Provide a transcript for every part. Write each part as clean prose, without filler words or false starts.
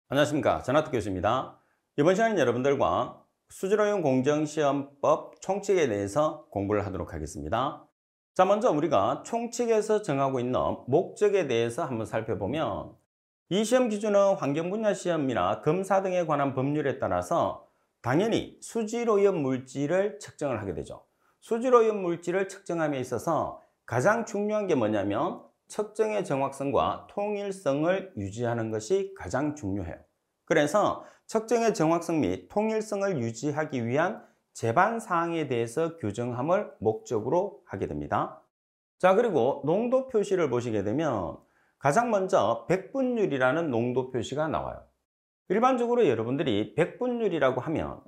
안녕하십니까, 전학도 교수입니다. 이번 시간은 여러분들과 수질오염 공정시험법 총칙에 대해서 공부를 하도록 하겠습니다. 자, 먼저 우리가 총칙에서 정하고 있는 목적에 대해서 한번 살펴보면, 이 시험 기준은 환경 분야 시험이나 검사 등에 관한 법률에 따라서 당연히 수질오염 물질을 측정을 하게 되죠. 수질오염 물질을 측정함에 있어서 가장 중요한 게 뭐냐면 측정의 정확성과 통일성을 유지하는 것이 가장 중요해요. 그래서 측정의 정확성 및 통일성을 유지하기 위한 제반 사항에 대해서 규정함을 목적으로 하게 됩니다. 자, 그리고 농도 표시를 보시게 되면 가장 먼저 백분율이라는 농도 표시가 나와요. 일반적으로 여러분들이 백분율이라고 하면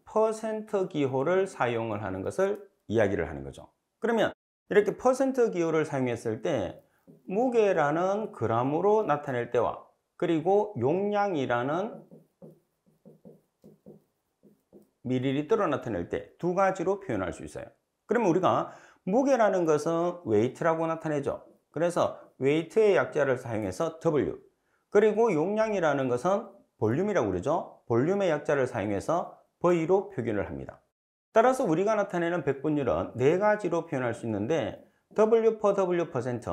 퍼센트 기호를 사용을 하는 것을 이야기를 하는 거죠. 그러면 이렇게 퍼센트 기호를 사용했을 때 무게라는 그램으로 나타낼 때와 그리고 용량이라는 밀리리터로 나타낼 때 두 가지로 표현할 수 있어요. 그러면 우리가 무게라는 것은 웨이트라고 나타내죠. 그래서 웨이트의 약자를 사용해서 W, 그리고 용량이라는 것은 볼륨이라고 그러죠. 볼륨의 약자를 사용해서 V로 표현을 합니다. 따라서 우리가 나타내는 백분율은 네 가지로 표현할 수 있는데 W per W 퍼센트,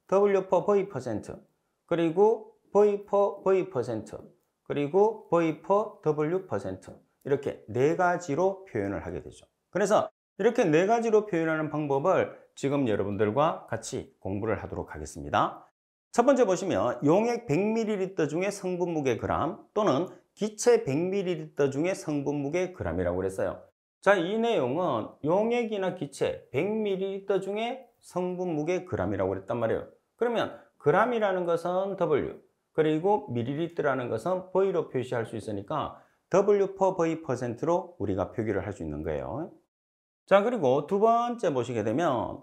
W per V 퍼센트, 그리고 V per V 퍼센트, 그리고 V per W 퍼센트, 이렇게 네 가지로 표현을 하게 되죠. 그래서 이렇게 네 가지로 표현하는 방법을 지금 여러분들과 같이 공부를 하도록 하겠습니다. 첫 번째 보시면 용액 100ml 중에 성분 무게 그램 또는 기체 100ml 중에 성분 무게 그램이라고 그랬어요. 자, 이 내용은 용액이나 기체 100ml 중에 성분 무게 그램이라고 그랬단 말이에요. 그러면 그램이라는 것은 W, 그리고 밀리리터라는 것은 V로 표시할 수 있으니까 W per V 퍼센트로 우리가 표기를 할 수 있는 거예요. 자, 그리고 두 번째 보시게 되면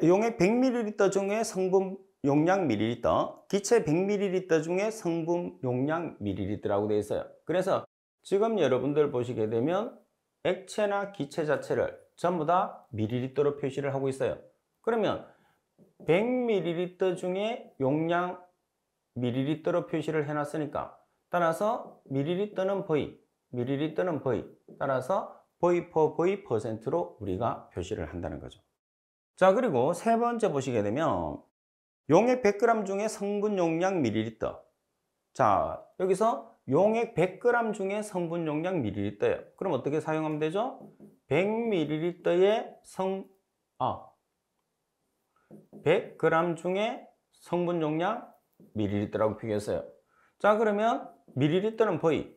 용액 100ml 중에 성분 용량 밀리리터, 기체 100ml 중에 성분 용량 밀리리터라고 되어 있어요. 그래서 지금 여러분들 보시게 되면 액체나 기체 자체를 전부 다 밀리리터로 표시를 하고 있어요. 그러면 100ml 중에 용량 밀리리터로 표시를 해놨으니까 따라서 밀리리터는 V, 밀리리터는 V, 따라서 V per V 퍼센트로 우리가 표시를 한다는 거죠. 자, 그리고 세 번째 보시게 되면 용액 100g 중에 성분 용량 밀리리터. 자, 여기서 용액 100g 중에 성분 용량 밀리리터예요. 그럼 어떻게 사용하면 되죠? 100ml의 100g 중에 성분 용량 밀리리터라고 표기했어요. 자, 그러면 밀리리터는 V,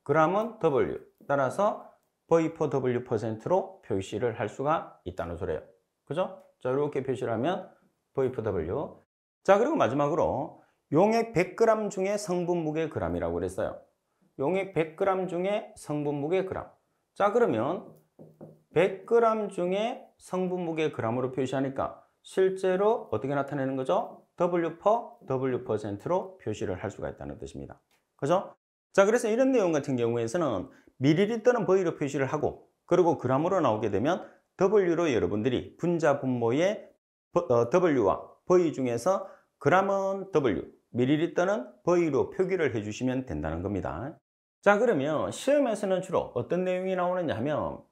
g은 W. 따라서 V per W 퍼센트로 표시를 할 수가 있다는 소리예요. 그죠? 자, 이렇게 표시를 하면 V per W. 자, 그리고 마지막으로 용액 100g 중에 성분 무게 g이라고 그랬어요. 용액 100g 중에 성분 무게 g. 자, 그러면 100g 중에 성분 무게 g으로 표시하니까 실제로 어떻게 나타내는 거죠? W per W 퍼센트로 표시를 할 수가 있다는 뜻입니다. 그죠? 자, 그래서 이런 내용 같은 경우에서는 밀리리터는 V로 표시를 하고, 그리고 g으로 나오게 되면 W로 여러분들이 분자 분모의 W와 V 중에서 g은 W, 밀리리터는 V로 표기를 해주시면 된다는 겁니다. 자, 그러면 시험에서는 주로 어떤 내용이 나오느냐 하면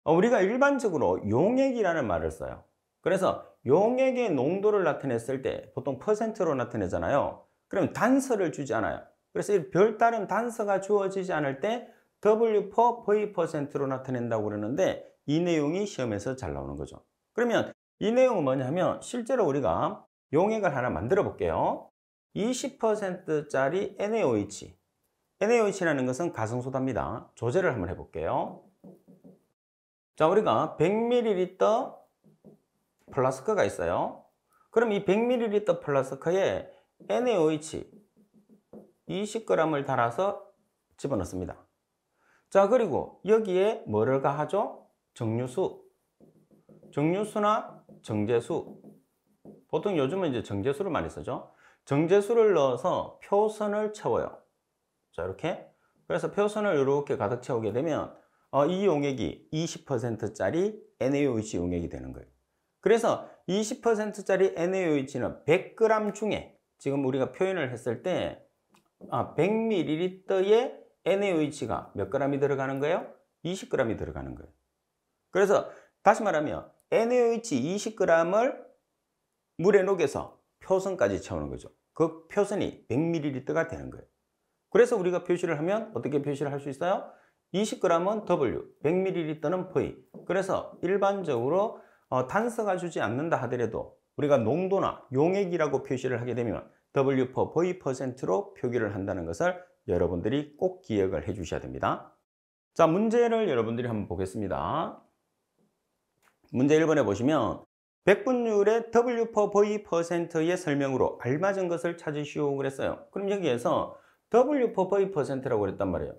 우리가 일반적으로 용액이라는 말을 써요. 그래서 용액의 농도를 나타냈을 때 보통 퍼센트로 나타내잖아요. 그럼 단서를 주지 않아요. 그래서 별다른 단서가 주어지지 않을 때 W per V 퍼센트로 나타낸다고 그러는데 이 내용이 시험에서 잘 나오는 거죠. 그러면 이 내용은 뭐냐면 실제로 우리가 용액을 하나 만들어 볼게요. 20%짜리 NaOH. NaOH라는 것은 가성소다입니다. 조제를 한번 해볼게요. 자, 우리가 100ml 플라스크가 있어요. 그럼 이 100ml 플라스크에 NaOH 20g을 달아서 집어넣습니다. 자, 그리고 여기에 뭐를 가하죠? 정류수. 정류수나 정제수. 보통 요즘은 이제 정제수를 많이 쓰죠. 정제수를 넣어서 표선을 채워요. 자, 이렇게. 그래서 표선을 이렇게 가득 채우게 되면 이 용액이 20%짜리 NaOH 용액이 되는 거예요. 그래서 20%짜리 NaOH는 100g 중에 지금 우리가 표현을 했을 때 100ml의 NaOH가 몇 g이 들어가는 거예요? 20g이 들어가는 거예요. 그래서 다시 말하면 NaOH 20g을 물에 녹여서 표선까지 채우는 거죠. 그 표선이 100ml가 되는 거예요. 그래서 우리가 표시를 하면 어떻게 표시를 할 수 있어요? 20g은 W, 100ml는 V. 그래서 일반적으로 단서가 주지 않는다 하더라도 우리가 농도나 용액이라고 표시를 하게 되면 W per V%로 표기를 한다는 것을 여러분들이 꼭 기억을 해 주셔야 됩니다. 자, 문제를 여러분들이 한번 보겠습니다. 문제 1번에 보시면 100분율의 W per V%의 설명으로 알맞은 것을 찾으시오 그랬어요. 그럼 여기에서 W per V%라고 그랬단 말이에요.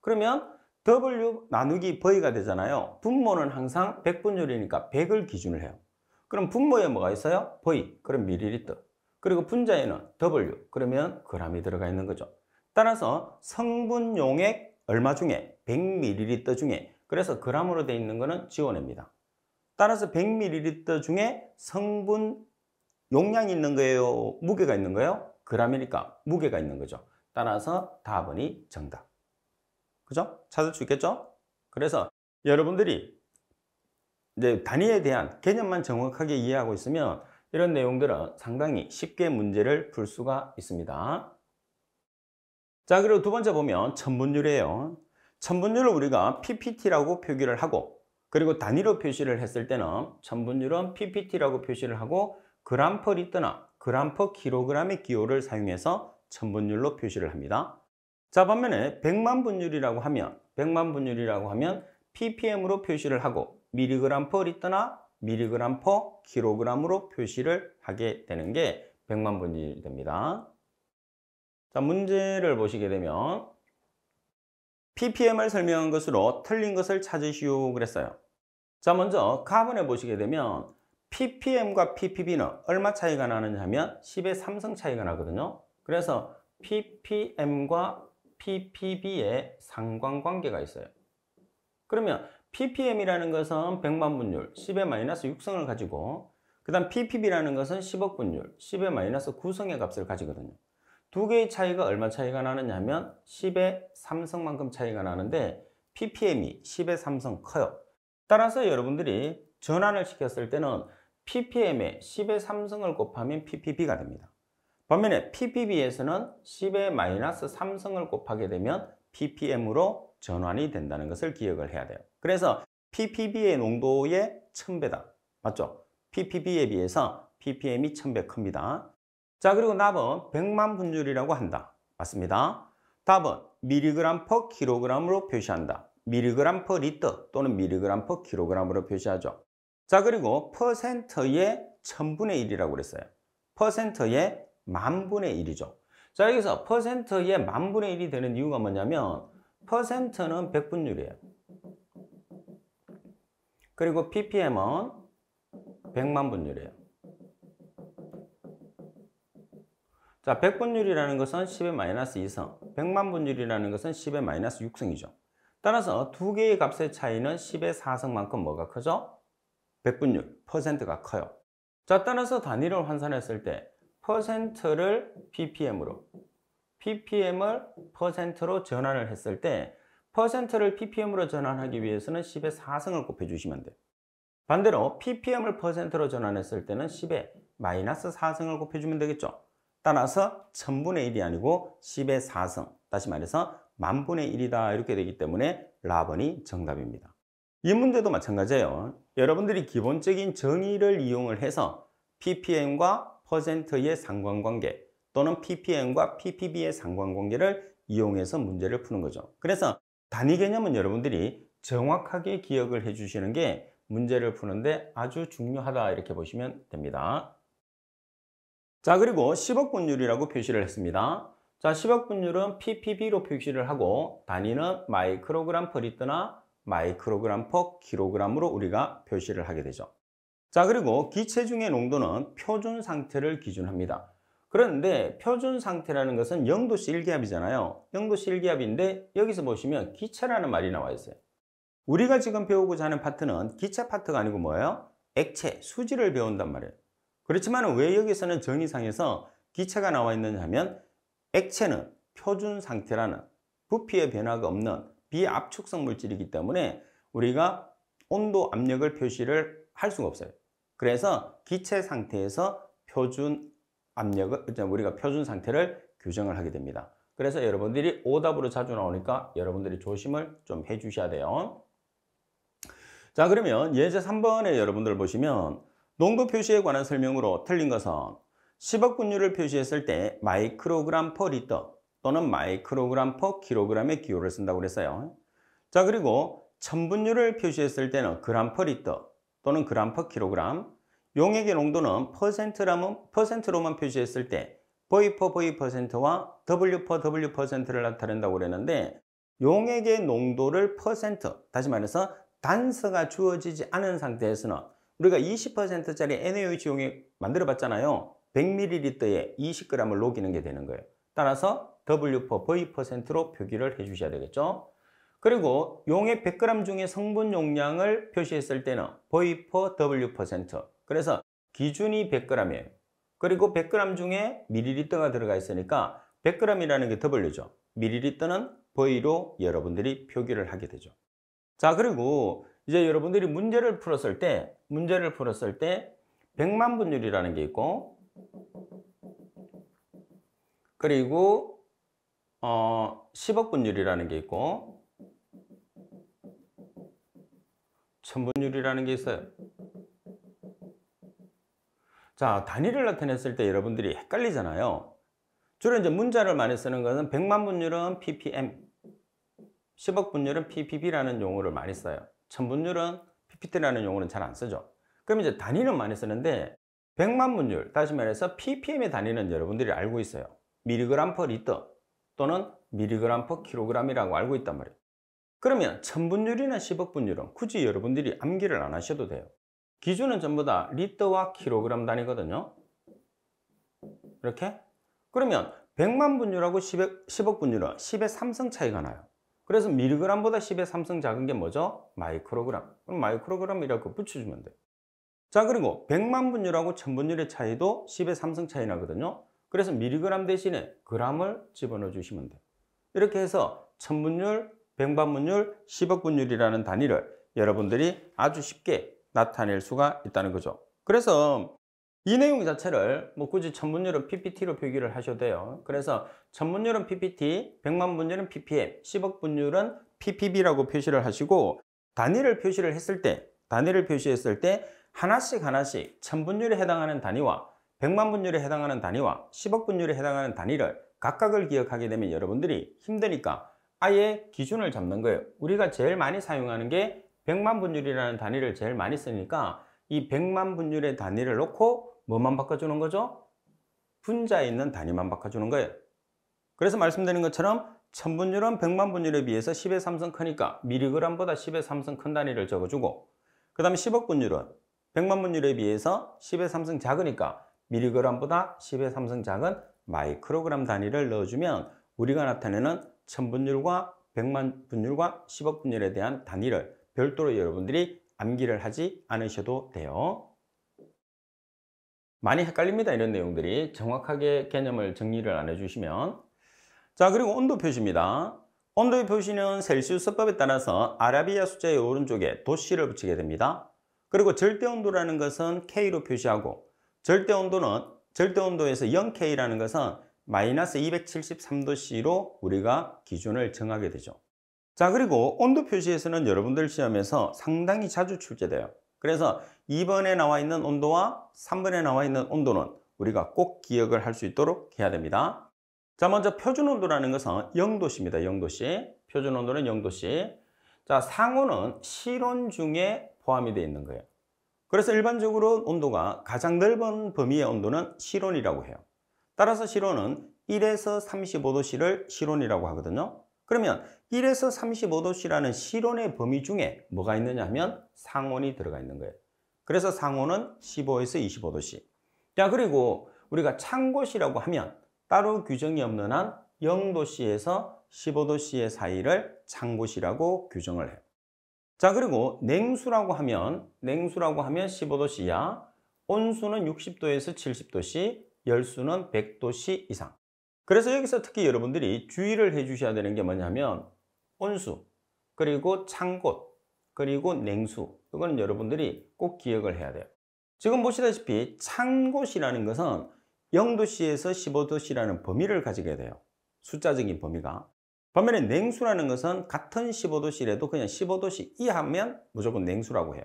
그러면 W 나누기 V가 되잖아요. 분모는 항상 100분율이니까 100을 기준을 해요. 그럼 분모에 뭐가 있어요? V, 그럼 밀리리터. 그리고 분자에는 W, 그러면 g이 들어가 있는 거죠. 따라서 성분 용액 얼마 중에? 100ml 중에. 그래서 g으로 되어 있는 거는 지워냅니다. 따라서 100ml 중에 성분 용량이 있는 거예요? 무게가 있는 거예요? g이니까 무게가 있는 거죠. 따라서 답은이 정답. 그죠? 찾을 수 있겠죠? 그래서 여러분들이 이제 단위에 대한 개념만 정확하게 이해하고 있으면 이런 내용들은 상당히 쉽게 문제를 풀 수가 있습니다. 자, 그리고 두 번째 보면 천분율이에요. 천분율을 우리가 PPT라고 표기를 하고, 그리고 단위로 표시를 했을 때는 천분율은 PPT라고 표시를 하고 그램 퍼 리터나 그램 퍼 킬로그램의 기호를 사용해서 천분율로 표시를 합니다. 자, 반면에 100만 분율이라고 하면 ppm으로 표시를 하고 미리그램 퍼 리터나 미리그램 퍼 킬로그램으로 표시를 하게 되는 게 100만 분율이 됩니다. 자, 문제를 보시게 되면 ppm을 설명한 것으로 틀린 것을 찾으시오 그랬어요. 자, 먼저 가번에 보시게 되면 ppm과 ppb는 얼마 차이가 나느냐 하면 10의 3승 차이가 나거든요. 그래서 ppm과 ppb의 상관관계가 있어요. 그러면 ppm이라는 것은 100만 분율 10의 마이너스 6성을 가지고, 그 다음 ppb라는 것은 10억 분율 10의 마이너스 9성의 값을 가지거든요. 두 개의 차이가 얼마 차이가 나느냐 하면 10의 3성만큼 차이가 나는데 ppm이 10의 3성 커요. 따라서 여러분들이 전환을 시켰을 때는 ppm에 10의 3성을 곱하면 ppb가 됩니다. 반면에 ppb에서는 10의 마이너스 3성을 곱하게 되면 ppm으로 전환이 된다는 것을 기억을 해야 돼요. 그래서 ppb의 농도의 1000배다. 맞죠? ppb에 비해서 ppm이 1000배 큽니다. 자, 그리고 답은 100만 분율이라고 한다. 맞습니다. 답은 미리그램 퍼 킬로그램으로 표시한다. 미리그램 퍼 리터 또는 미리그램 퍼 킬로그램으로 표시하죠. 자, 그리고 퍼센트의 1000분의 1이라고 그랬어요. 퍼센트의 만분의 1이죠. 자, 여기서 퍼센트의 만분의 1이 되는 이유가 뭐냐면 퍼센트는 100분율이에요. 그리고 ppm은 100만 분율이에요. 자, 100분율이라는 것은 10의 마이너스 2성, 100만 분율이라는 것은 10의 마이너스 6성이죠. 따라서 두 개의 값의 차이는 10의 4성만큼 뭐가 크죠? 100분율, 퍼센트가 커요. 자, 따라서 단위를 환산했을 때 퍼센트를 ppm으로, ppm을 퍼센트로 전환을 했을 때 퍼센트를 ppm으로 전환하기 위해서는 10의 4성을 곱해주시면 돼요. 반대로 ppm을 퍼센트로 전환했을 때는 10의 마이너스 4성을 곱해주면 되겠죠. 따라서 1000분의 1이 아니고 10의 4성, 다시 말해서 만분의 1이다 이렇게 되기 때문에 라번이 정답입니다. 이 문제도 마찬가지예요. 여러분들이 기본적인 정의를 이용을 해서 ppm과 퍼센트의 상관관계 또는 ppm과 ppb의 상관관계를 이용해서 문제를 푸는 거죠. 그래서 단위 개념은 여러분들이 정확하게 기억을 해 주시는 게 문제를 푸는데 아주 중요하다 이렇게 보시면 됩니다. 자, 그리고 10억 분율이라고 표시를 했습니다. 자, 10억 분율은 ppb로 표시를 하고 단위는 마이크로그램 퍼 리터나 마이크로그램 퍼 킬로그램으로 우리가 표시를 하게 되죠. 자, 그리고 기체중의 농도는 표준 상태를 기준합니다. 그런데 표준 상태라는 것은 0도씨 1기압이잖아요. 0도씨 1기압인데 여기서 보시면 기체라는 말이 나와 있어요. 우리가 지금 배우고자 하는 파트는 기체 파트가 아니고 뭐예요? 액체, 수지를 배운단 말이에요. 그렇지만 왜 여기서는 정의상에서 기체가 나와 있느냐 하면 액체는 표준 상태라는 부피의 변화가 없는 비압축성 물질이기 때문에 우리가 온도, 압력을 표시를 할 수가 없어요. 그래서 기체 상태에서 표준 압력을, 우리가 표준 상태를 규정을 하게 됩니다. 그래서 여러분들이 오답으로 자주 나오니까 여러분들이 조심을 좀 해주셔야 돼요. 자, 그러면 예제 3번에 여러분들 보시면 농도 표시에 관한 설명으로 틀린 것은 10억 분율을 표시했을 때 마이크로그램 퍼 리터 또는 마이크로그램 퍼 킬로그램의 기호를 쓴다고 그랬어요. 자, 그리고 1000분율을 표시했을 때는 그램 퍼 리터 또는 그램 퍼 킬로그램, 용액의 농도는 퍼센트로만 표시했을 때 V 퍼 V 퍼센트와 W 퍼 W 퍼센트를 나타낸다고 그랬는데, 용액의 농도를 퍼센트, 다시 말해서 단서가 주어지지 않은 상태에서는 우리가 20%짜리 NaOH 용액 만들어 봤잖아요. 100ml에 20g을 녹이는 게 되는 거예요. 따라서 W 퍼 V 퍼센트로 표기를 해 주셔야 되겠죠. 그리고 용액 100g 중에 성분 용량을 표시했을 때는 V 퍼 W 퍼센트. 그래서 기준이 100g이에요. 그리고 100g 중에 밀리리터가 들어가 있으니까 100g이라는 게 W죠. 밀리리터는 V로 여러분들이 표기를 하게 되죠. 자, 그리고 이제 여러분들이 문제를 풀었을 때 100만 분율이라는 게 있고, 그리고 10억 분율이라는 게 있고, 1000분율이라는 게 있어요. 자, 단위를 나타냈을 때 여러분들이 헷갈리잖아요. 주로 이제 문자를 많이 쓰는 것은 100만 분율은 ppm, 10억 분율은 ppb라는 용어를 많이 써요. 1000분율은 ppt라는 용어는 잘 안 쓰죠. 그럼 이제 단위는 많이 쓰는데 100만 분율, 다시 말해서 ppm의 단위는 여러분들이 알고 있어요. 미리그램 퍼 리터 또는 미리그램 퍼 킬로그램이라고 알고 있단 말이에요. 그러면 1000분율이나 10억 분율은 굳이 여러분들이 암기를 안 하셔도 돼요. 기준은 전부 다 리터와 킬로그램 단위거든요. 이렇게. 그러면 100만 분율하고 10억 분율은 10의 3성 차이가 나요. 그래서 밀리그램보다 10의 3성 작은 게 뭐죠? 마이크로그램. 그럼 마이크로그램이라고 붙여주면 돼요. 자, 그리고 100만 분율하고 1000분율의 차이도 10의 3성 차이 나거든요. 그래서 밀리그램 대신에 그램을 집어넣어 주시면 돼요. 이렇게 해서 1000분율, 100만 분율, 10억 분율이라는 단위를 여러분들이 아주 쉽게 나타낼 수가 있다는 거죠. 그래서 이 내용 자체를 뭐 굳이 1000분율은 ppt로 표기를 하셔도 돼요. 그래서 1000분율은 ppt, 100만 분율은 ppm, 10억 분율은 ppb라고 표시를 하시고, 단위를 표시했을 때 하나씩 1000분율에 해당하는 단위와 100만 분율에 해당하는 단위와 10억 분율에 해당하는 단위를 각각을 기억하게 되면 여러분들이 힘드니까 아예 기준을 잡는 거예요. 우리가 제일 많이 사용하는 게 100만 분율이라는 단위를 제일 많이 쓰니까 이 100만 분율의 단위를 놓고 뭐만 바꿔주는 거죠? 분자에 있는 단위만 바꿔주는 거예요. 그래서 말씀드린 것처럼 1000분율은 100만 분율에 비해서 10의 3성 크니까 밀리그램보다 10의 3성 큰 단위를 적어주고, 그 다음에 10억 분율은 100만 분율에 비해서 10의 3성 작으니까 밀리그램보다 10의 3성 작은 마이크로그램 단위를 넣어주면 우리가 나타내는 1000분율과 100만 분율과 10억 분율에 대한 단위를 별도로 여러분들이 암기를 하지 않으셔도 돼요. 많이 헷갈립니다. 이런 내용들이 정확하게 개념을 정리를 안 해주시면. 자, 그리고 온도 표시입니다. 온도의 표시는 셀시우스법에 따라서 아라비아 숫자의 오른쪽에 도씨를 붙이게 됩니다. 그리고 절대온도라는 것은 K로 표시하고, 절대온도에서 0K라는 것은 마이너스 273도씨로 우리가 기준을 정하게 되죠. 자, 그리고 온도 표시에서는 여러분들 시험에서 상당히 자주 출제돼요. 그래서 2번에 나와 있는 온도와 3번에 나와 있는 온도는 우리가 꼭 기억을 할 수 있도록 해야 됩니다. 자, 먼저 표준 온도라는 것은 0도씨입니다. 0도씨. 표준 온도는 0도씨. 자, 상온은 실온 중에 포함이 되어 있는 거예요. 그래서 일반적으로 온도가 가장 넓은 범위의 온도는 실온이라고 해요. 따라서 실온은 1에서 35도씨를 실온이라고 하거든요. 그러면 1에서 35도씨라는 실온의 범위 중에 뭐가 있느냐 하면 상온이 들어가 있는 거예요. 그래서 상온은 15에서 25도씨. 자, 그리고 우리가 창고시라고 하면 따로 규정이 없는 한 0도씨에서 15도씨의 사이를 창고시라고 규정을 해요. 자, 그리고 냉수라고 하면 15도씨야. 온수는 60도에서 70도씨, 열수는 100도씨 이상. 그래서 여기서 특히 여러분들이 주의를 해 주셔야 되는 게 뭐냐면 온수, 그리고 찬곳, 그리고 냉수. 이거는 여러분들이 꼭 기억을 해야 돼요. 지금 보시다시피 찬곳이라는 것은 0도씨에서 15도씨라는 범위를 가지게 돼요. 숫자적인 범위가. 반면에 냉수라는 것은 같은 15도씨라도 그냥 15도씨 이하면 무조건 냉수라고 해요.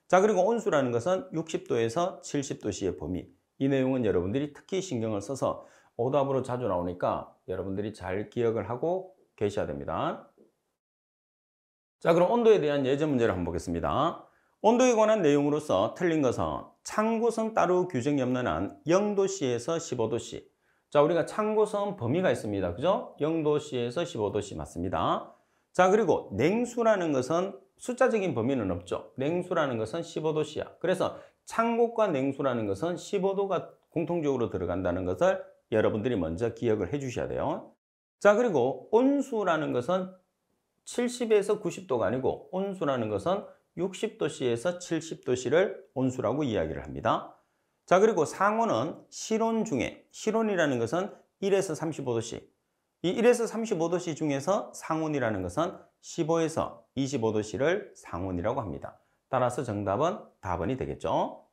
자, 그리고 온수라는 것은 60도에서 70도씨의 범위. 이 내용은 여러분들이 특히 신경을 써서 오답으로 자주 나오니까 여러분들이 잘 기억을 하고 계셔야 됩니다. 자, 그럼 온도에 대한 예제 문제를 한번 보겠습니다. 온도에 관한 내용으로서 틀린 것은 찬곳은 따로 규정이 없는 한 0도씨에서 15도씨. 자, 우리가 찬곳은 범위가 있습니다. 그죠? 0도씨에서 15도씨 맞습니다. 자, 그리고 냉수라는 것은 숫자적인 범위는 없죠. 냉수라는 것은 15도씨야. 그래서 찬곳과 냉수라는 것은 15도가 공통적으로 들어간다는 것을 여러분들이 먼저 기억을 해 주셔야 돼요. 자, 그리고 온수라는 것은 70에서 90도가 아니고 온수라는 것은 60도씨에서 70도씨를 온수라고 이야기를 합니다. 자, 그리고 상온은 실온 중에, 실온이라는 것은 1에서 35도씨. 이 1에서 35도씨 중에서 상온이라는 것은 15에서 25도씨를 상온이라고 합니다. 따라서 정답은 답은이 되겠죠.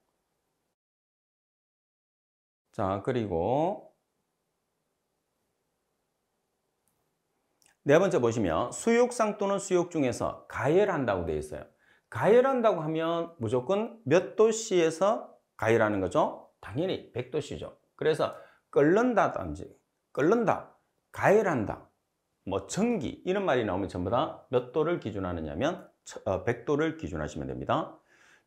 자, 그리고 네 번째 보시면 수욕상 또는 수욕 중에서 가열한다고 되어 있어요. 가열한다고 하면 무조건 몇 도씨에서 가열하는 거죠? 당연히 100도씨죠. 그래서 끓는다든지 끓는다, 가열한다, 뭐 전기 이런 말이 나오면 전부 다 몇 도를 기준하느냐면 100도를 기준하시면 됩니다.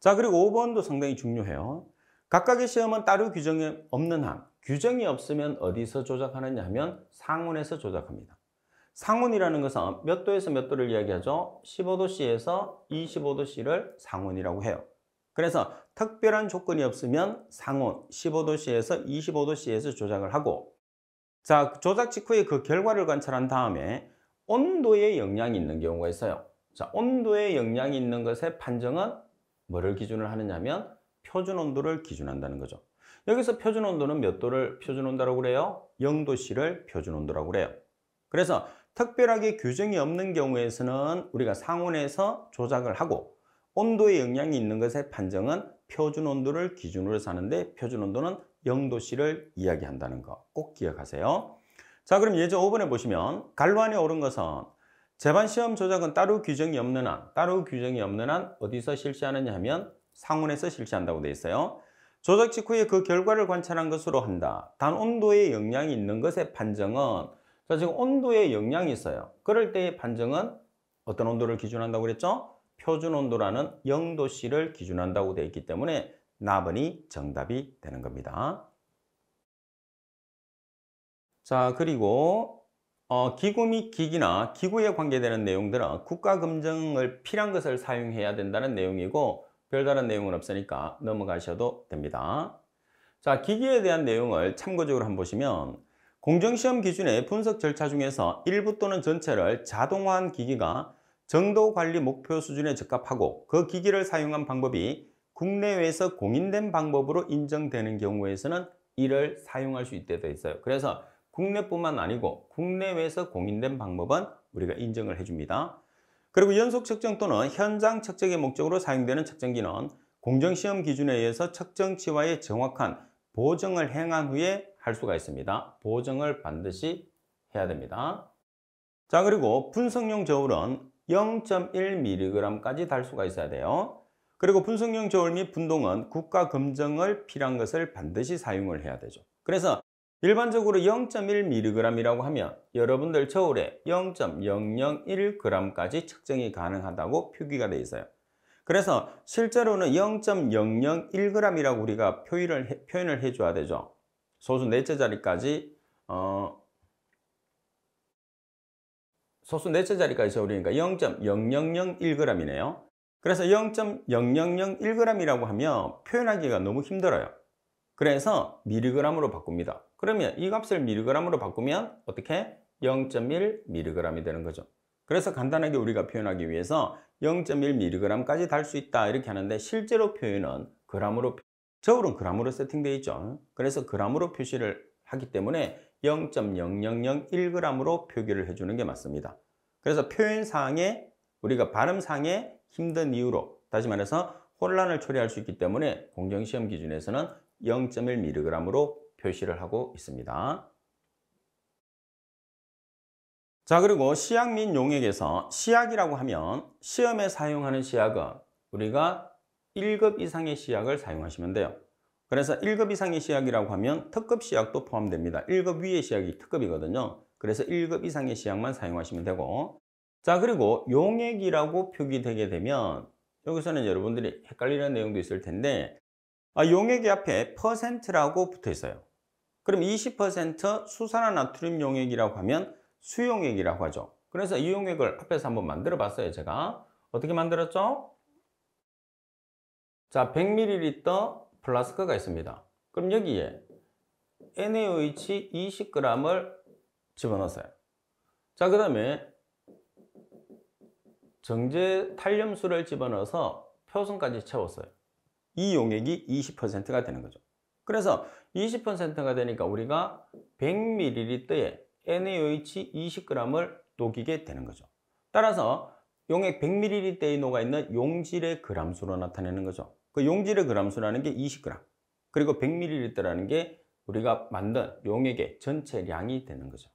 자, 그리고 5번도 상당히 중요해요. 각각의 시험은 따로 규정이 없는 한, 규정이 없으면 어디서 조작하느냐 하면 상온에서 조작합니다. 상온이라는 것은 몇 도에서 몇 도를 이야기하죠? 15도씨에서 25도씨를 상온이라고 해요. 그래서 특별한 조건이 없으면 상온 15도씨에서 25도씨에서 조작을 하고, 자, 조작 직후에 그 결과를 관찰한 다음에 온도에 영향이 있는 경우가 있어요. 자, 온도에 영향이 있는 것의 판정은 뭐를 기준을 하느냐면 표준 온도를 기준한다는 거죠. 여기서 표준 온도는 몇 도를 표준 온도라고 그래요? 0도씨를 표준 온도라고 그래요. 그래서 특별하게 규정이 없는 경우에서는 우리가 상온에서 조작을 하고, 온도에 영향이 있는 것의 판정은 표준 온도를 기준으로 해서 하는데 표준 온도는 0도씨를 이야기한다는 거 꼭 기억하세요. 자, 그럼 예제 5번에 보시면 갈로 안에 옳은 것은 재반시험 조작은 따로 규정이 없는 한 어디서 실시하느냐 하면 상온에서 실시한다고 되어 있어요. 조작 직후에 그 결과를 관찰한 것으로 한다. 단 온도에 영향이 있는 것의 판정은, 자, 지금 온도에 영향이 있어요. 그럴 때의 판정은 어떤 온도를 기준한다고 그랬죠? 표준 온도라는 0도씨를 기준한다고 되어 있기 때문에 나번이 정답이 되는 겁니다. 자, 그리고 기구 및 기기나 기구에 관계되는 내용들은 국가검증을 필요한 것을 사용해야 된다는 내용이고 별다른 내용은 없으니까 넘어가셔도 됩니다. 자, 기기에 대한 내용을 참고적으로 한번 보시면 공정시험 기준의 분석 절차 중에서 일부 또는 전체를 자동화한 기기가 정도 관리 목표 수준에 적합하고 그 기기를 사용한 방법이 국내외에서 공인된 방법으로 인정되는 경우에서는 이를 사용할 수 있게 되어 있어요. 그래서 국내뿐만 아니고 국내외에서 공인된 방법은 우리가 인정을 해줍니다. 그리고 연속 측정 또는 현장 측정의 목적으로 사용되는 측정기는 공정시험 기준에 의해서 측정치와의 정확한 보정을 행한 후에 할 수가 있습니다. 보정을 반드시 해야 됩니다. 자, 그리고 분석용 저울은 0.1mg까지 달 수가 있어야 돼요. 그리고 분석용 저울 및 분동은 국가 검증을 필요한 것을 반드시 사용을 해야 되죠. 그래서 일반적으로 0.1mg이라고 하면 여러분들 저울에 0.001g까지 측정이 가능하다고 표기가 되어 있어요. 그래서 실제로는 0.001g이라고 우리가 표현을 해줘야 되죠. 소수 넷째 자리까지 저울이니까 0.0001g이네요. 그래서 0.0001g이라고 하면 표현하기가 너무 힘들어요. 그래서 미리그램으로 바꿉니다. 그러면 이 값을 미리그램으로 바꾸면 어떻게? 0.1mg이 되는 거죠. 그래서 간단하게 우리가 표현하기 위해서 0.1mg까지 달 수 있다 이렇게 하는데, 실제로 표현은 그램으로, 저울은 그램으로 세팅되어 있죠. 그래서 그램으로 표시를 하기 때문에 0.0001g으로 표기를 해주는 게 맞습니다. 그래서 표현상에, 우리가 발음상에 힘든 이유로, 다시 말해서 혼란을 초래할 수 있기 때문에 공정시험 기준에서는 0.1mg으로 표시를 하고 있습니다. 자, 그리고 시약 및 용액에서, 시약이라고 하면 시험에 사용하는 시약은 우리가 1급 이상의 시약을 사용하시면 돼요. 그래서 1급 이상의 시약이라고 하면 특급 시약도 포함됩니다. 1급 위의 시약이 특급이거든요. 그래서 1급 이상의 시약만 사용하시면 되고, 자, 그리고 용액이라고 표기되게 되면 여기서는 여러분들이 헷갈리는 내용도 있을 텐데, 용액이 앞에 %라고 붙어 있어요. 그럼 20% 수산화 나트륨 용액이라고 하면 수용액이라고 하죠. 그래서 이 용액을 앞에서 한번 만들어 봤어요. 제가 어떻게 만들었죠? 자, 100ml 플라스크가 있습니다. 그럼 여기에 NaOH 20g을 집어넣었어요. 자, 그 다음에 정제 탄염수를 집어넣어서 표승까지 채웠어요. 이 용액이 20%가 되는 거죠. 그래서 20%가 되니까 우리가 100ml에 NaOH 20g을 녹이게 되는 거죠. 따라서 용액 100ml에 녹아 있는 용질의 그람수로 나타내는 거죠. 그 용질의 그람수라는 게 20g, 그리고 100ml라는 게 우리가 만든 용액의 전체량이 되는 거죠.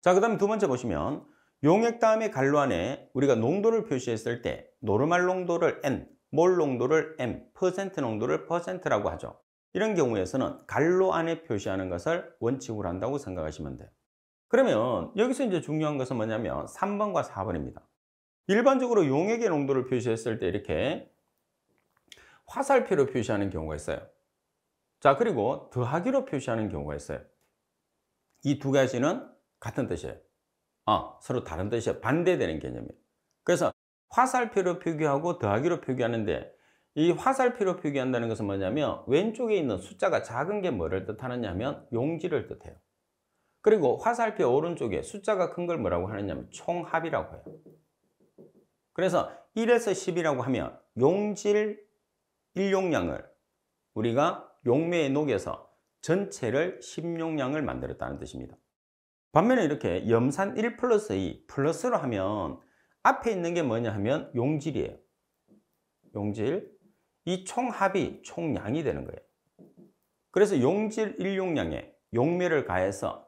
자, 그 다음에 두 번째 보시면 용액 다음에 갈로 안에 우리가 농도를 표시했을 때 노르말 농도를 N, 몰 농도를 M, 퍼센트 농도를 %라고 하죠. 이런 경우에서는 갈로 안에 표시하는 것을 원칙으로 한다고 생각하시면 돼요. 그러면 여기서 이제 중요한 것은 뭐냐면 3번과 4번입니다. 일반적으로 용액의 농도를 표시했을 때 이렇게 화살표로 표시하는 경우가 있어요. 자, 그리고 더하기로 표시하는 경우가 있어요. 이 두 가지는 같은 뜻이에요. 서로 다른 뜻이에요. 반대되는 개념이에요. 그래서 화살표로 표기하고 더하기로 표기하는데, 이 화살표로 표기한다는 것은 뭐냐면 왼쪽에 있는 숫자가 작은 게 뭐를 뜻하느냐 하면 용질을 뜻해요. 그리고 화살표 오른쪽에 숫자가 큰 걸 뭐라고 하느냐면 총합이라고 해요. 그래서 1에서 10이라고 하면 용질 일용량을 우리가 용매에 녹여서 전체를 10용량을 만들었다는 뜻입니다. 반면에 이렇게 염산 1 플러스 2 플러스로 하면 앞에 있는 게 뭐냐 하면 용질이에요. 용질. 이 총합이 총량이 되는 거예요. 그래서 용질 1용량에 용매를 가해서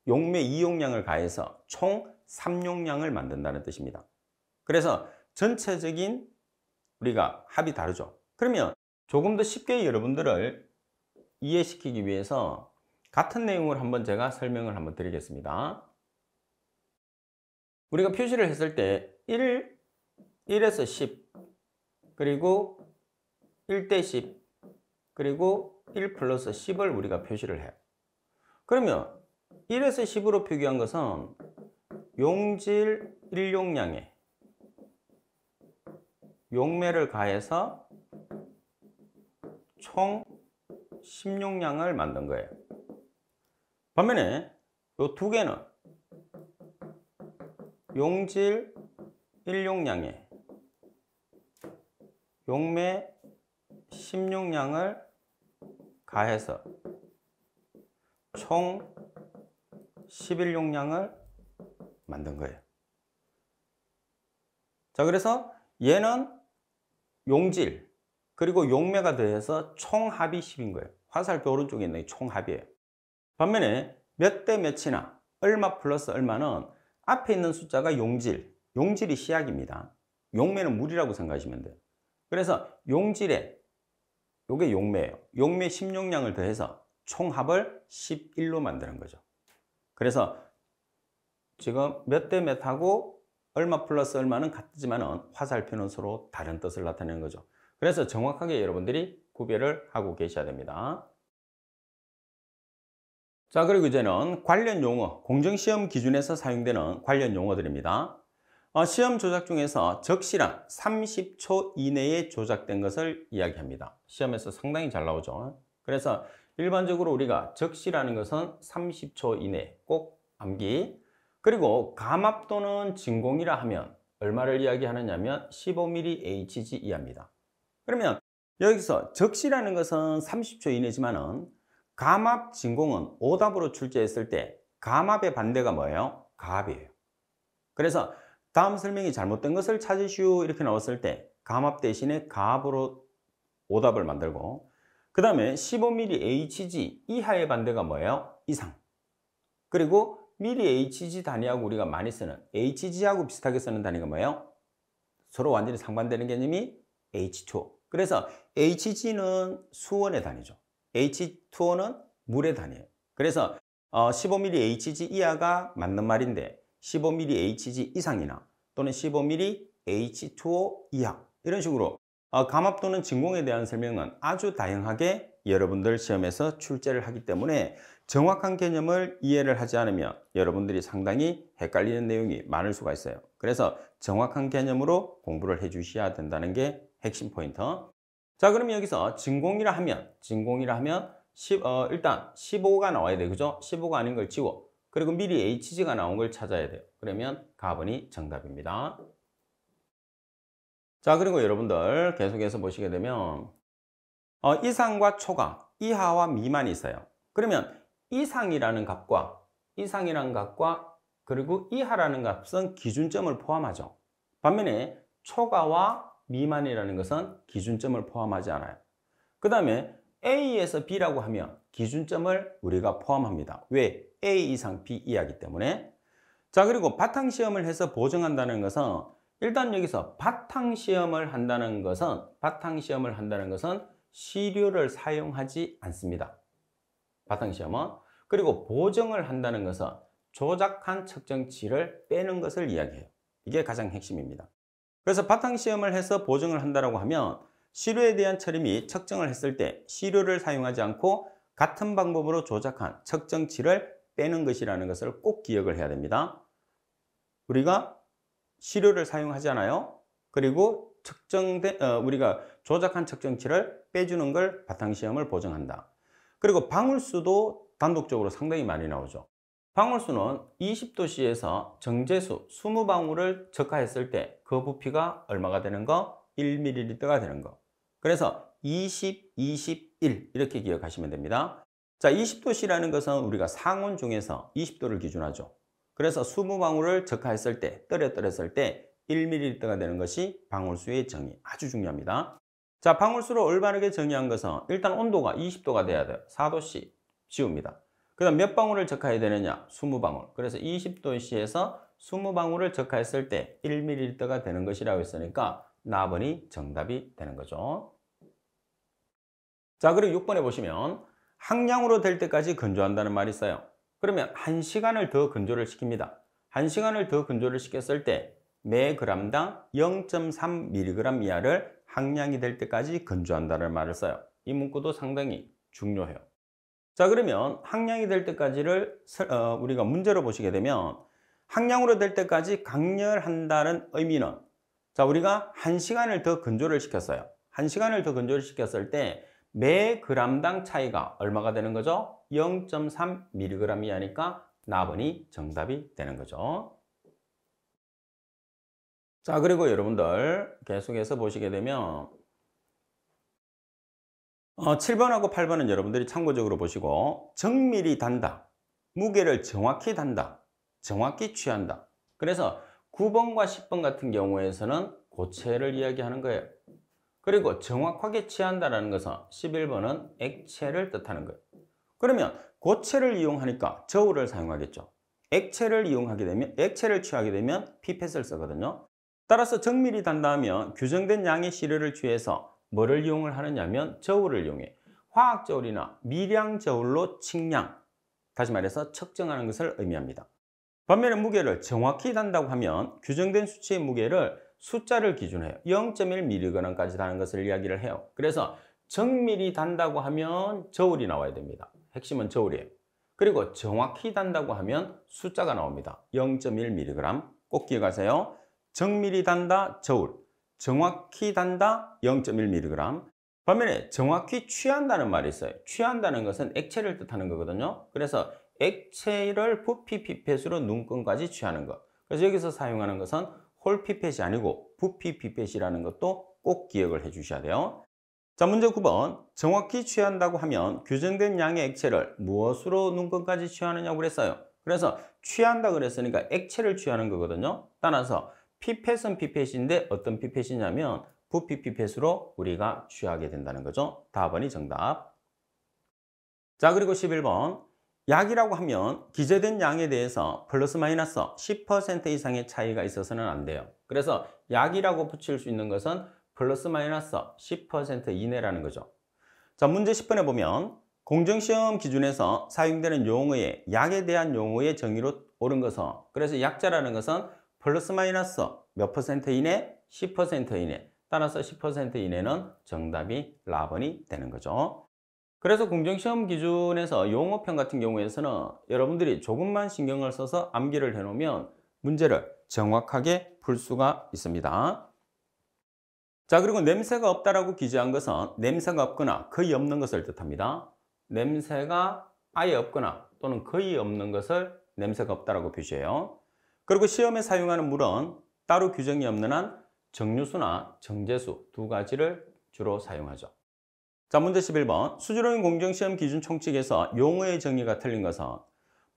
용매 2용량을 가해서 총 3용량을 만든다는 뜻입니다. 그래서 전체적인 우리가 합이 다르죠. 그러면 조금 더 쉽게 여러분들을 이해시키기 위해서 같은 내용을 한번 제가 설명을 한번 드리겠습니다. 우리가 표시를 했을 때 1에서 10, 그리고 1대 10, 그리고 1 플러스 10을 우리가 표시를 해요. 그러면 1에서 10으로 표기한 것은 용질 1용량에 용매를 가해서 총 10용량을 만든 거예요. 반면에 이 두 개는 용질 1용량에 용매 10용량을 가해서 총 11용량을 만든 거예요. 자, 그래서 얘는 용질 그리고 용매가 더해서 총합이 10인 거예요. 화살표 오른쪽에 있는 게 총합이에요. 반면에 몇 대 몇이나 얼마 플러스 얼마는 앞에 있는 숫자가 용질, 용질이 시약입니다. 용매는 물이라고 생각하시면 돼요. 그래서 용질에 요게 용매예요. 용매 10용량을 더해서 총합을 11로 만드는 거죠. 그래서 지금 몇 대 몇하고 얼마 플러스 얼마는 같지만 화살표는 서로 다른 뜻을 나타내는 거죠. 그래서 정확하게 여러분들이 구별을 하고 계셔야 됩니다. 자, 그리고 이제는 관련 용어, 공정시험 기준에서 사용되는 관련 용어들입니다. 시험 조작 중에서 적시량 30초 이내에 조작된 것을 이야기합니다. 시험에서 상당히 잘 나오죠. 그래서 일반적으로 우리가 적시라는 것은 30초 이내 꼭 암기. 그리고 감압 또는 진공이라 하면 얼마를 이야기하느냐면 15mm Hg 이하입니다. 그러면 여기서 적시라는 것은 30초 이내지만은 감압 진공은 오답으로 출제했을 때 감압의 반대가 뭐예요? 가압이에요. 그래서 다음 설명이 잘못된 것을 찾으시오 이렇게 나왔을 때 감압 대신에 가압으로 오답을 만들고, 그 다음에 15mm Hg 이하의 반대가 뭐예요? 이상. 그리고 미리 Hg 단위하고 우리가 많이 쓰는 Hg하고 비슷하게 쓰는 단위가 뭐예요? 서로 완전히 상반되는 개념이 H2O. 그래서 Hg는 수온의 단위죠. H2O는 물의 단위예요. 그래서 15mm Hg 이하가 맞는 말인데 15mm Hg 이상이나 또는 15mm H2O 이하 이런 식으로 감압 또는 진공에 대한 설명은 아주 다양하게 여러분들 시험에서 출제를 하기 때문에 정확한 개념을 이해를 하지 않으면 여러분들이 상당히 헷갈리는 내용이 많을 수가 있어요. 그래서 정확한 개념으로 공부를 해 주셔야 된다는 게 핵심 포인트. 자, 그럼 여기서 진공이라 하면 일단 15가 나와야 돼요. 그죠? 15가 아닌 걸 지워. 그리고 미리 Hg가 나온 걸 찾아야 돼요. 그러면 가번이 정답입니다. 자, 그리고 여러분들 계속해서 보시게 되면 이상과 초과, 이하와 미만이 있어요. 그러면 이상이라는 값과 그리고 이하라는 값은 기준점을 포함하죠. 반면에 초과와 미만이라는 것은 기준점을 포함하지 않아요. 그 다음에 A에서 B라고 하면 기준점을 우리가 포함합니다. 왜? A 이상 B 이하기 때문에. 자, 그리고 바탕시험을 해서 보정한다는 것은 일단 여기서 바탕시험을 한다는 것은 시료를 사용하지 않습니다. 바탕시험은. 그리고 보정을 한다는 것은 조작한 측정치를 빼는 것을 이야기해요. 이게 가장 핵심입니다. 그래서 바탕시험을 해서 보정을 한다고 하면 시료에 대한 처리 및 측정을 했을 때 시료를 사용하지 않고 같은 방법으로 조작한 측정치를 빼는 것이라는 것을 꼭 기억을 해야 됩니다. 우리가 시료를 사용하잖아요. 그리고 우리가 조작한 측정치를 빼주는 걸 바탕시험을 보정한다. 그리고 방울수도 단독적으로 상당히 많이 나오죠. 방울수는 20도씨에서 정제수 20방울을 적화했을 때 그 부피가 얼마가 되는 거? 1ml가 되는 거. 그래서 20, 21 이렇게 기억하시면 됩니다. 자, 20도씨라는 것은 우리가 상온 중에서 20도를 기준하죠. 그래서 20방울을 적화했을 때, 떨어뜨렸을 때 1ml가 되는 것이 방울수의 정의. 아주 중요합니다. 자, 방울수를 올바르게 정의한 것은 일단 온도가 20도가 돼야 돼요. 4도씨 지웁니다. 그 다음 몇 방울을 적화해야 되느냐? 20방울. 그래서 20도씨에서 20방울을 적화했을 때 1ml가 되는 것이라고 했으니까 나번이 정답이 되는 거죠. 자, 그리고 6번에 보시면 항량으로 될 때까지 건조한다는 말이 있어요. 그러면 1시간을 더 건조를 시킵니다. 1시간을 더 건조를 시켰을 때 매 g당 0.3mg 이하를 항량이 될 때까지 건조한다는 말을 써요. 이 문구도 상당히 중요해요. 자, 그러면 항량이 될 때까지를 우리가 문제로 보시게 되면 항량으로 될 때까지 강렬한다는 의미는, 자, 우리가 1시간을 더 건조를 시켰어요. 1시간을 더 건조를 시켰을 때 매 g당 차이가 얼마가 되는 거죠? 0.3mg 이하니까 나번이 정답이 되는 거죠. 자, 그리고 여러분들 계속해서 보시게 되면 7번하고 8번은 여러분들이 참고적으로 보시고, 정밀히 단다, 무게를 정확히 단다, 정확히 취한다. 그래서 9번과 10번 같은 경우에서는 고체를 이야기하는 거예요. 그리고 정확하게 취한다는 것은 11번은 액체를 뜻하는 거예요. 그러면 고체를 이용하니까 저울을 사용하겠죠. 액체를 취하게 되면 피펫을 쓰거든요. 따라서 정밀히 단다 하면 규정된 양의 시료를 취해서 뭐를 이용을 하느냐면 저울을 이용해 화학저울이나 미량저울로 측량, 다시 말해서 측정하는 것을 의미합니다. 반면에 무게를 정확히 단다고 하면 규정된 수치의 무게를 숫자를 기준해요. 0.1mg까지 다는 것을 이야기를 해요. 그래서 정밀히 단다고 하면 저울이 나와야 됩니다. 핵심은 저울이에요. 그리고 정확히 단다고 하면 숫자가 나옵니다. 0.1mg. 꼭 기억하세요. 정밀히 단다, 저울. 정확히 단다, 0.1mg. 반면에 정확히 취한다는 말이 있어요. 취한다는 것은 액체를 뜻하는 거거든요. 그래서 액체를 부피 피펫으로 눈금까지 취하는 것. 그래서 여기서 사용하는 것은 홀 피펫이 아니고 부피 피펫이라는 것도 꼭 기억을 해 주셔야 돼요. 자, 문제 9번. 정확히 취한다고 하면 규정된 양의 액체를 무엇으로 눈금까지 취하느냐고 그랬어요. 그래서 취한다 그랬으니까 액체를 취하는 거거든요. 따라서 피펫은 피펫인데 어떤 피펫이냐면 부피 피펫으로 우리가 취하게 된다는 거죠. 답번이 정답. 자, 그리고 11번. 약이라고 하면 기재된 양에 대해서 플러스 마이너스 10% 이상의 차이가 있어서는 안 돼요. 그래서 약이라고 붙일 수 있는 것은 플러스 마이너스 10% 이내라는 거죠. 자, 문제 10번에 보면 공정시험 기준에서 사용되는 용어의 약에 대한 용어의 정의로 옳은 것은, 그래서 약자라는 것은 플러스 마이너스 몇 퍼센트 이내? 10% 이내. 따라서 10% 이내는 정답이 라번이 되는 거죠. 그래서 공정시험 기준에서 용어편 같은 경우에서는 여러분들이 조금만 신경을 써서 암기를 해놓으면 문제를 정확하게 풀 수가 있습니다. 자, 그리고 냄새가 없다라고 기재한 것은 냄새가 없거나 거의 없는 것을 뜻합니다. 냄새가 아예 없거나 또는 거의 없는 것을 냄새가 없다라고 표시해요. 그리고 시험에 사용하는 물은 따로 규정이 없는 한 정류수나 정제수 두 가지를 주로 사용하죠. 자, 문제 11번. 수주로인 공정시험 기준 총칙에서 용어의 정의가 틀린 것은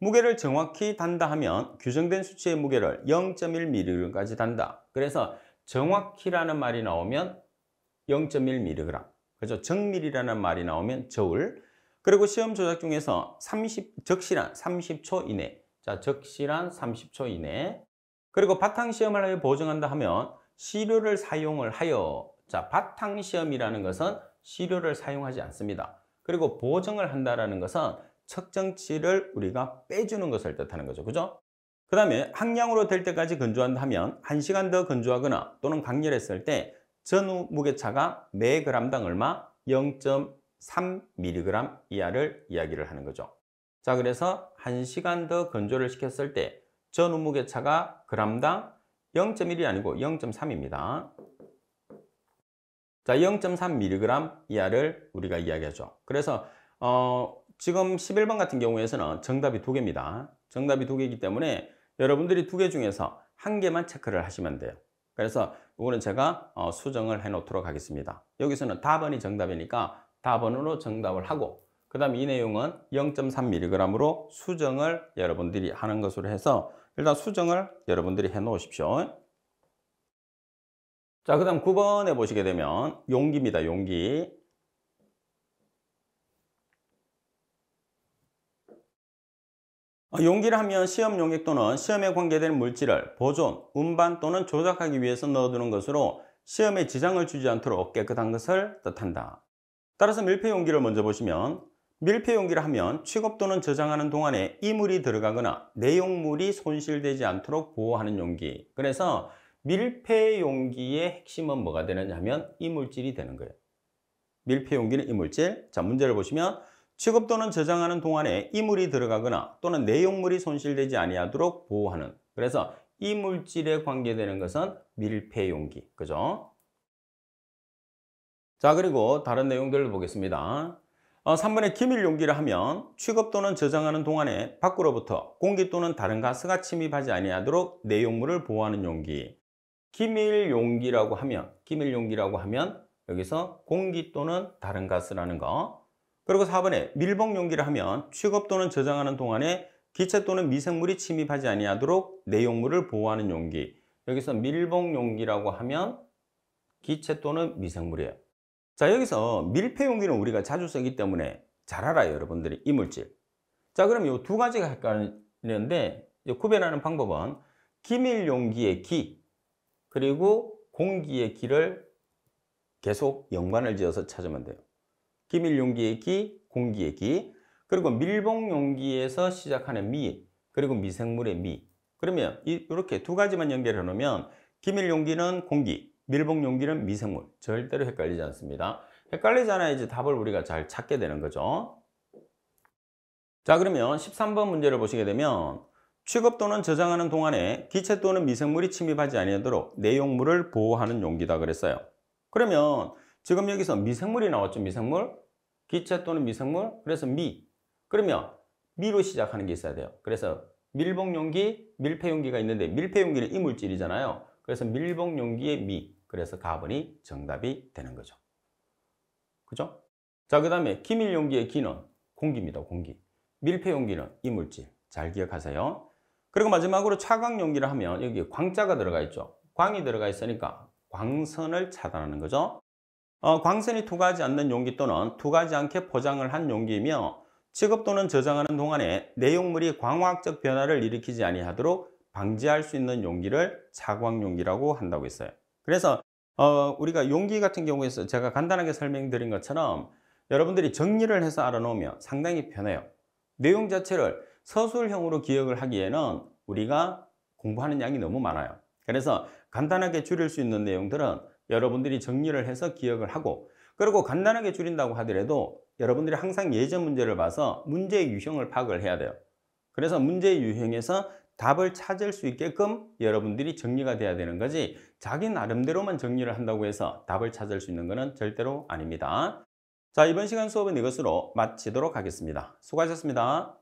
무게를 정확히 단다 하면 규정된 수치의 무게를 0.1mg까지 단다. 그래서 정확히라는 말이 나오면 0.1mg. 그죠? 정밀이라는 말이 나오면 저울. 그리고 시험 조작 중에서 적실한 30초 이내. 자, 적실한 30초 이내. 그리고 바탕시험을 하여 보정한다 하면 시료를 사용을 하여. 자, 바탕시험이라는 것은 시료를 사용하지 않습니다. 그리고 보정을 한다라는 것은 측정치를 우리가 빼주는 것을 뜻하는 거죠. 그죠? 그 다음에 항량으로 될 때까지 건조한다 하면 1시간 더 건조하거나 또는 강렬했을 때 전후 무게차가 매 그램당 얼마? 0.3mg 이하를 이야기를 하는 거죠. 자, 그래서 1시간 더 건조를 시켰을 때 전후 무게차가 그램당 0.1이 아니고 0.3입니다. 자, 0.3mg 이하를 우리가 이야기하죠. 그래서 지금 11번 같은 경우에서는 정답이 2개입니다. 정답이 2개이기 때문에 여러분들이 2개 중에서 1개만 체크를 하시면 돼요. 그래서 이거는 제가 수정을 해 놓도록 하겠습니다. 여기서는 답번이 정답이니까 답번으로 정답을 하고, 그 다음 이 내용은 0.3mg으로 수정을 여러분들이 하는 것으로 해서 일단 수정을 여러분들이 해 놓으십시오. 자, 그 다음 9번에 보시게 되면 용기입니다. 용기. 용기를 하면 시험 용액 또는 시험에 관계되는 물질을 보존, 운반 또는 조작하기 위해서 넣어두는 것으로 시험에 지장을 주지 않도록 깨끗한 것을 뜻한다. 따라서 밀폐 용기를 먼저 보시면 밀폐 용기를 하면 취급 또는 저장하는 동안에 이물이 들어가거나 내용물이 손실되지 않도록 보호하는 용기. 그래서 밀폐 용기의 핵심은 뭐가 되느냐 하면 이물질이 되는 거예요. 밀폐 용기는 이물질. 자, 문제를 보시면 취급 또는 저장하는 동안에 이물이 들어가거나 또는 내용물이 손실되지 아니하도록 보호하는. 그래서 이물질에 관계되는 것은 밀폐 용기. 그죠? 자, 그리고 다른 내용들을 보겠습니다. 3번에 기밀 용기를 하면 취급 또는 저장하는 동안에 밖으로부터 공기 또는 다른 가스가 침입하지 아니하도록 내용물을 보호하는 용기. 기밀 용기라고 하면 여기서 공기 또는 다른 가스라는 거. 그리고 4번에 밀봉 용기를 하면 취급 또는 저장하는 동안에 기체 또는 미생물이 침입하지 아니하도록 내용물을 보호하는 용기. 여기서 밀봉 용기라고 하면 기체 또는 미생물이에요. 자, 여기서 밀폐 용기는 우리가 자주 쓰기 때문에 잘 알아요, 여러분들이. 이물질. 자, 그럼 이 두 가지가 헷갈리는데 구별하는 방법은 기밀 용기의 기 그리고 공기의 기를 계속 연관을 지어서 찾으면 돼요. 기밀 용기의 기, 공기의 기, 그리고 밀봉 용기에서 시작하는 미, 그리고 미생물의 미. 그러면 이렇게 두 가지만 연결해 놓으면 기밀 용기는 공기, 밀봉 용기는 미생물. 절대로 헷갈리지 않습니다. 헷갈리지 않아야지 답을 우리가 잘 찾게 되는 거죠. 자, 그러면 13번 문제를 보시게 되면 취급 또는 저장하는 동안에 기체 또는 미생물이 침입하지 아니하도록 내용물을 보호하는 용기다 그랬어요. 그러면 지금 여기서 미생물이 나왔죠. 미생물. 기체 또는 미생물. 그래서 미. 그러면 미로 시작하는 게 있어야 돼요. 그래서 밀봉용기, 밀폐용기가 있는데 밀폐용기는 이물질이잖아요. 그래서 밀봉용기의 미, 그래서 가번이 정답이 되는 거죠. 그죠? 자, 그 다음에 기밀용기의 기는 공기입니다. 공기. 밀폐용기는 이물질. 잘 기억하세요. 그리고 마지막으로 차광용기를 하면 여기 광자가 들어가 있죠. 광이 들어가 있으니까 광선을 차단하는 거죠. 광선이 투과하지 않는 용기 또는 투과하지 않게 포장을 한 용기이며 취급 또는 저장하는 동안에 내용물이 광학적 변화를 일으키지 아니하도록 방지할 수 있는 용기를 차광용기라고 한다고 했어요. 그래서 우리가 용기 같은 경우에서 제가 간단하게 설명드린 것처럼 여러분들이 정리를 해서 알아놓으면 상당히 편해요. 내용 자체를 서술형으로 기억을 하기에는 우리가 공부하는 양이 너무 많아요. 그래서 간단하게 줄일 수 있는 내용들은 여러분들이 정리를 해서 기억을 하고, 그리고 간단하게 줄인다고 하더라도 여러분들이 항상 예전 문제를 봐서 문제의 유형을 파악을 해야 돼요. 그래서 문제의 유형에서 답을 찾을 수 있게끔 여러분들이 정리가 돼야 되는 거지, 자기 나름대로만 정리를 한다고 해서 답을 찾을 수 있는 것은 절대로 아닙니다. 자, 이번 시간 수업은 이것으로 마치도록 하겠습니다. 수고하셨습니다.